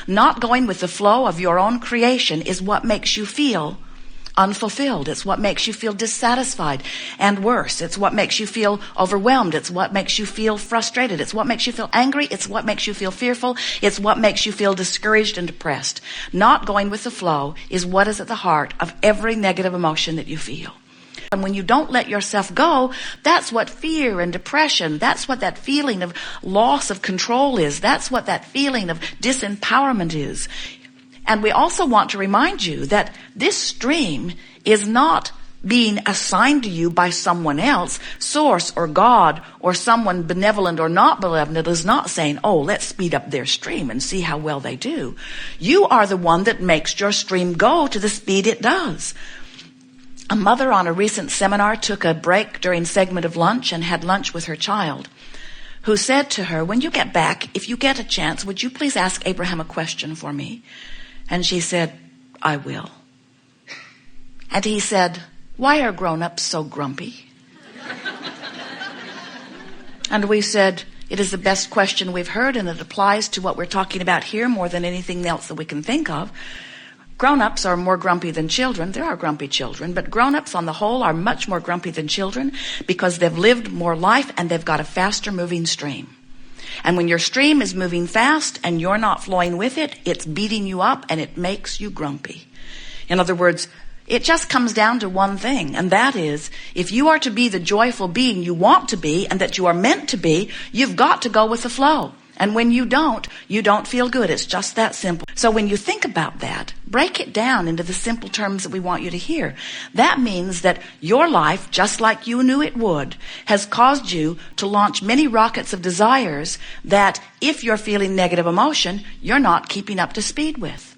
Not going with the flow of your own creation is what makes you feel unfulfilled. It's what makes you feel dissatisfied, and worse, it's what makes you feel overwhelmed. It's what makes you feel frustrated. It's what makes you feel angry. It's what makes you feel fearful. It's what makes you feel discouraged and depressed. Not going with the flow is what is at the heart of every negative emotion that you feel. And when you don't let yourself go, that's what fear and depression, that's what that feeling of loss of control is. That's what that feeling of disempowerment is. And we also want to remind you that this stream is not being assigned to you by someone else. Source or God or someone benevolent or not benevolent is not saying, oh, let's speed up their stream and see how well they do. You are the one that makes your stream go to the speed it does. A mother on a recent seminar took a break during segment of lunch and had lunch with her child, who said to her, when you get back, if you get a chance, would you please ask Abraham a question for me? And she said, I will. And he said, why are grown-ups so grumpy? And we said, it is the best question we've heard, and it applies to what we're talking about here more than anything else that we can think of. Grown-ups are more grumpy than children. There are grumpy children, but grown-ups on the whole are much more grumpy than children because they've lived more life and they've got a faster moving stream. And when your stream is moving fast and you're not flowing with it, it's beating you up and it makes you grumpy. In other words, it just comes down to one thing, and that is, if you are to be the joyful being you want to be and that you are meant to be, you've got to go with the flow. And when you don't feel good. It's just that simple. So when you think about that, break it down into the simple terms that we want you to hear. That means that your life, just like you knew it would, has caused you to launch many rockets of desires that, if you're feeling negative emotion, you're not keeping up to speed with.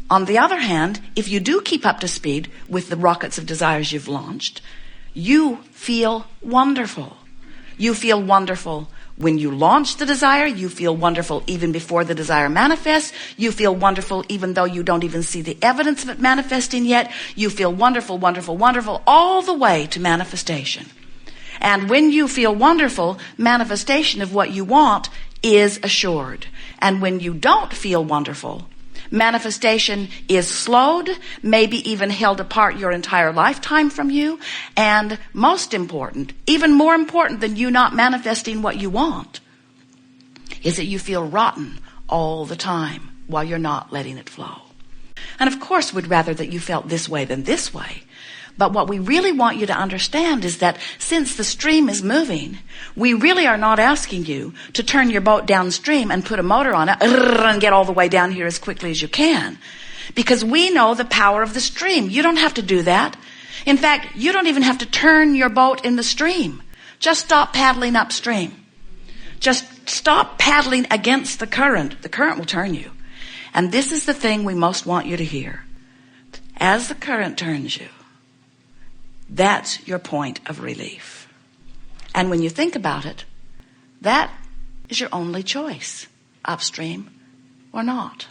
On the other hand, if you do keep up to speed with the rockets of desires you've launched, you feel wonderful. You feel wonderful when you launch the desire. You feel wonderful even before the desire manifests. You feel wonderful even though you don't even see the evidence of it manifesting yet. You feel wonderful, wonderful, wonderful all the way to manifestation. And when you feel wonderful, manifestation of what you want is assured. And when you don't feel wonderful, manifestation is slowed, maybe even held apart your entire lifetime from you. And most important, even more important than you not manifesting what you want, is that you feel rotten all the time while you're not letting it flow. And of course, we'd rather that you felt this way than this way. But what we really want you to understand is that since the stream is moving, we really are not asking you to turn your boat downstream and put a motor on it and get all the way down here as quickly as you can. Because we know the power of the stream. You don't have to do that. In fact, you don't even have to turn your boat in the stream. Just stop paddling upstream. Just stop paddling against the current. The current will turn you. And this is the thing we most want you to hear. As the current turns you, that's your point of relief. And when you think about it, that is your only choice. Upstream or not.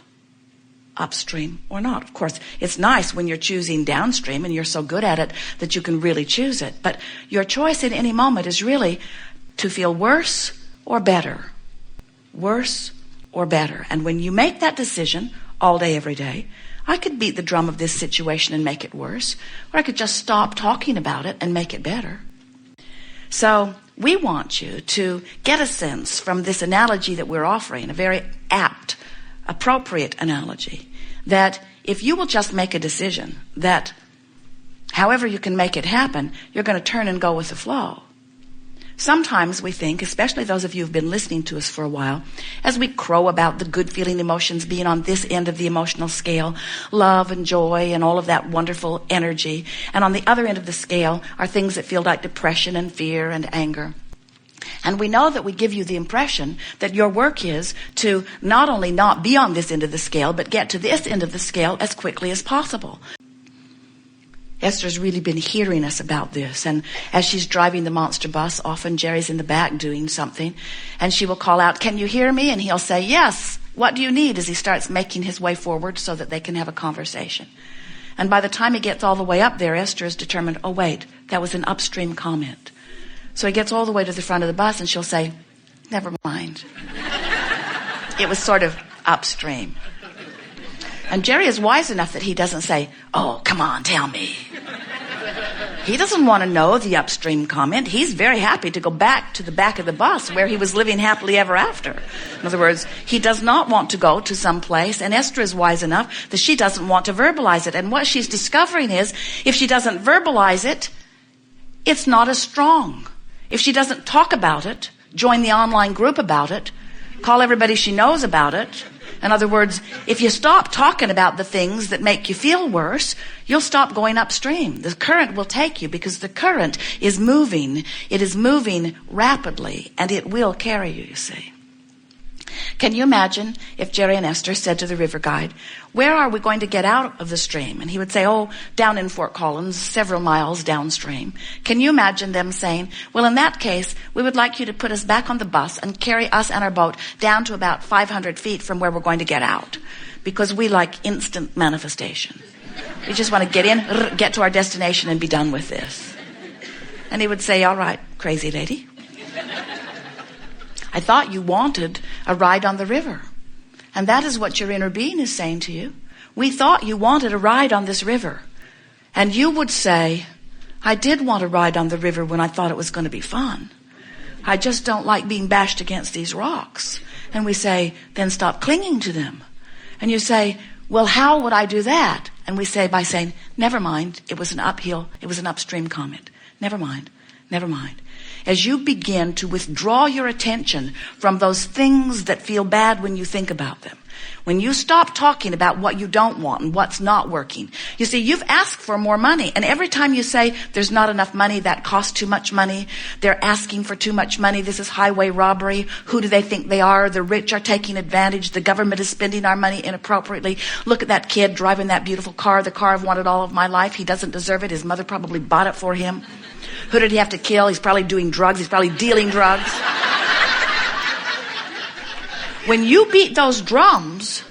Upstream or not. Of course, it's nice when you're choosing downstream and you're so good at it that you can really choose it. But your choice at any moment is really to feel worse or better. Worse or better. And when you make that decision all day, every day, I could beat the drum of this situation and make it worse, or I could just stop talking about it and make it better. So we want you to get a sense from this analogy that we're offering, a very apt, appropriate analogy, that if you will just make a decision that however you can make it happen, you're going to turn and go with the flow. Sometimes we think, especially those of you who've been listening to us for a while, as we crow about the good feeling emotions being on this end of the emotional scale, love and joy and all of that wonderful energy, and on the other end of the scale are things that feel like depression and fear and anger. And we know that we give you the impression that your work is to not only not be on this end of the scale, but get to this end of the scale as quickly as possible. Esther's really been hearing us about this, and as she's driving the monster bus, often Jerry's in the back doing something, and she will call out, "Can you hear me?" And he'll say, "Yes. What do you need?" as he starts making his way forward so that they can have a conversation. And by the time he gets all the way up there, Esther is determined, oh wait, that was an upstream comment. So he gets all the way to the front of the bus and she'll say, "Never mind. It was sort of upstream. And Jerry is wise enough that he doesn't say, oh, come on, tell me. He doesn't want to know the upstream comment. He's very happy to go back to the back of the bus where he was living happily ever after. In other words, he does not want to go to some place, and Esther is wise enough that she doesn't want to verbalize it. And what she's discovering is, if she doesn't verbalize it, it's not as strong. If she doesn't talk about it, join the online group about it, call everybody she knows about it. In other words, if you stop talking about the things that make you feel worse, you'll stop going upstream. The current will take you because the current is moving. It is moving rapidly, and it will carry you, you see. Can you imagine if Jerry and Esther said to the river guide, where are we going to get out of the stream? And he would say, oh, down in Fort Collins, several miles downstream. Can you imagine them saying, well, in that case, we would like you to put us back on the bus and carry us and our boat down to about 500 feet from where we're going to get out, because we like instant manifestation. We just want to get in, get to our destination and be done with this. And he would say, all right, crazy lady. I thought you wanted a ride on the river. And that is what your inner being is saying to you. We thought you wanted a ride on this river. And you would say, I did want a ride on the river when I thought it was going to be fun. I just don't like being bashed against these rocks. And we say, then stop clinging to them. And you say, well, how would I do that? And we say by saying, never mind, it was an upstream comment. Never mind, never mind. As you begin to withdraw your attention from those things that feel bad when you think about them, when you stop talking about what you don't want and what's not working, you see, you've asked for more money. And every time you say, there's not enough money, that costs too much money, they're asking for too much money, this is highway robbery, who do they think they are? The rich are taking advantage, the government is spending our money inappropriately. Look at that kid driving that beautiful car, the car I've wanted all of my life. He doesn't deserve it. His mother probably bought it for him. Who did he have to kill? He's probably doing drugs. He's probably dealing drugs. When you beat those drums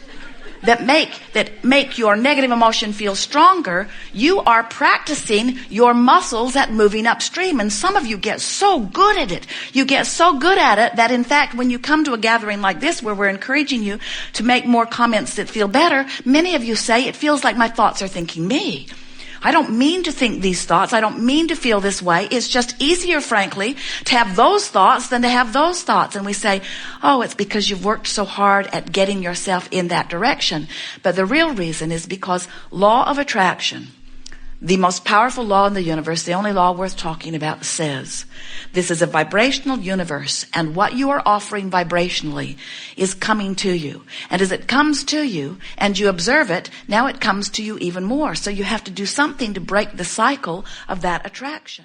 that make your negative emotion feel stronger, you are practicing your muscles at moving upstream. And some of you get so good at it. You get so good at it that, in fact, when you come to a gathering like this where we're encouraging you to make more comments that feel better, many of you say, it feels like my thoughts are thinking me. I don't mean to think these thoughts. I don't mean to feel this way. It's just easier, frankly, to have those thoughts than to have those thoughts. And we say, oh, it's because you've worked so hard at getting yourself in that direction. But the real reason is because law of attraction, the most powerful law in the universe, the only law worth talking about, says this is a vibrational universe, and what you are offering vibrationally is coming to you. And as it comes to you and you observe it, now it comes to you even more. So you have to do something to break the cycle of that attraction.